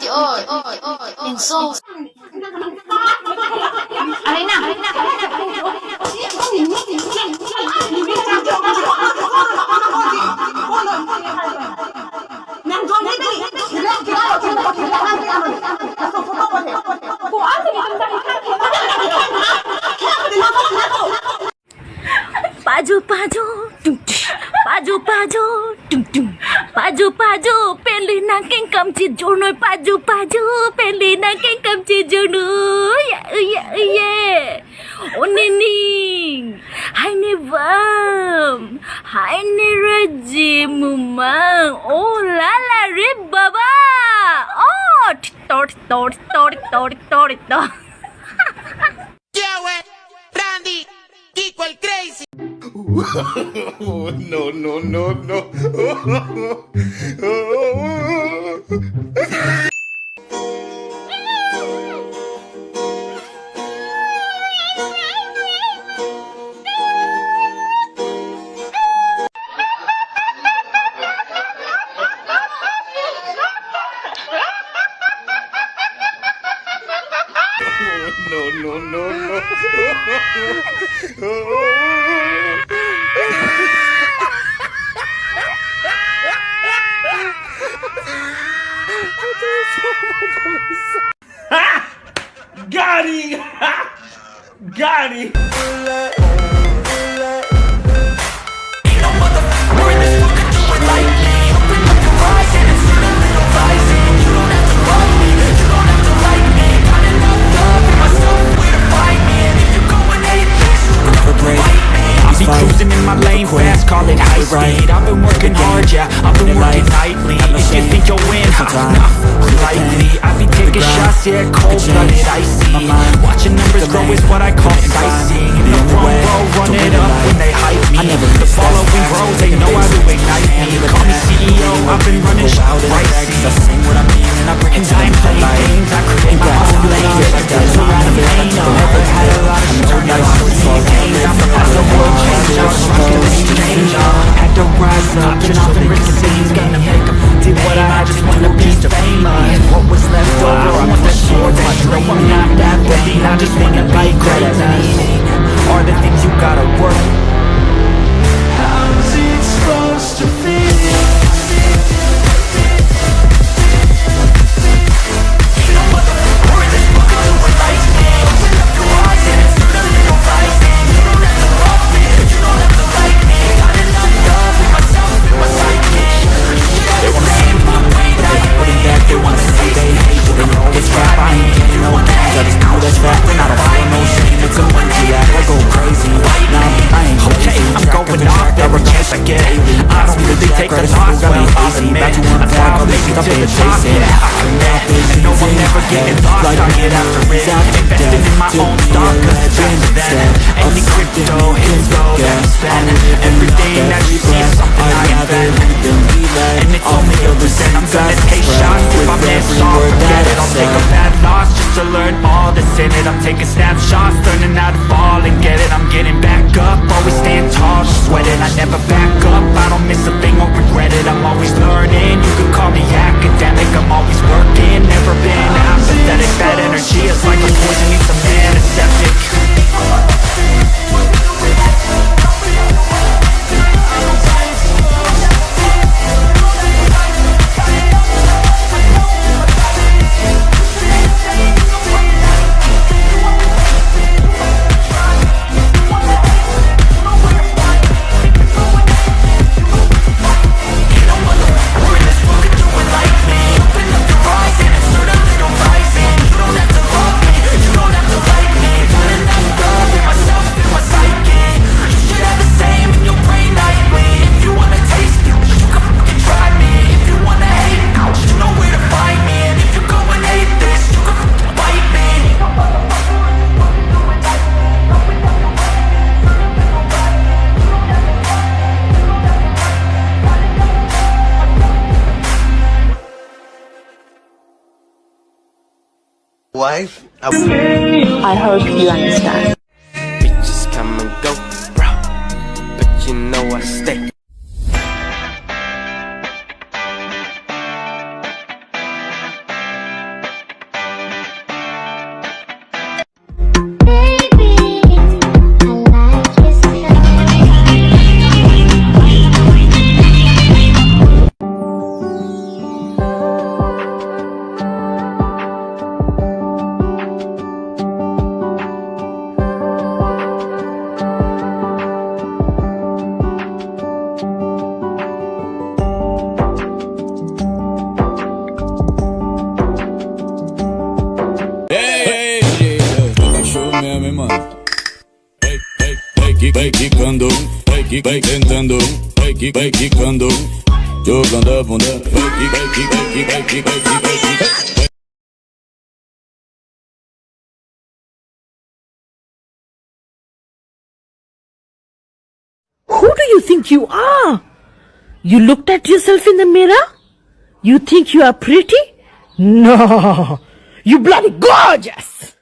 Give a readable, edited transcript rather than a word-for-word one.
Chị ơi, nhìn xô. Lấy nào. Paju, peli nangking kamci jono paju, peli nangking kamci jono. Ya. Onining. Hai ni vam. Hai ni raji mumang. Oh lala re baba. Oh, tor. Joey, Randy, Kiko el Crazy. No. Got him! Cruising in my lane fast, call it high speed. I've been working hard, yeah, I've been working nightly. If you think you'll win, nah, likely. I be taking shots, yeah, cold-blooded, icy. Watching numbers grow is what I call sightseeing. In the front row, run it up when they hype me. The following grows, they know how to ignite me. Call me CEO, I've been running shit pricey. And I ain't playing games, I create my own lanes. I got a lot of pain, never had a lot of shit. Now I'm seeing games, I'm about the world change. Had to rise up, and off and risk things. Gonna make them do what I just wanna be famous. What was left over, I want that sword, that dream. I'm not that ready, I just wanna like greatness. Are the things you gotta work. How's it supposed to feel? Take the loss, well, I'll admit I'm now lazy to the top, yeah, I commit. And no, I'm never getting lost, I get after it. Investing in my own stock, cause it's faster than any crypto, info that I spend. Everything that you see is something I invent. And it's only a percent, I'm gonna take shots. If I miss off, forget it, I'll take a bad loss just to learn all that's in it. I'm taking snapshots, learning how to fall and get it. I'm getting back up, always stand tall, sweat it. I never back up, I don't miss a thing or regret it. I'm always learning, you can call me academic. I'm always working, never been apathetic. That energy is like a poison, needs a man, it's septic. Wife? I hope you understand. Bitches come and go, bro, but you know I stay. Vai quicando, vai tentando, vai quicando, jogando a bunda, vai. Who do you think you are? You looked at yourself in the mirror? You think you are pretty? No, you bloody gorgeous!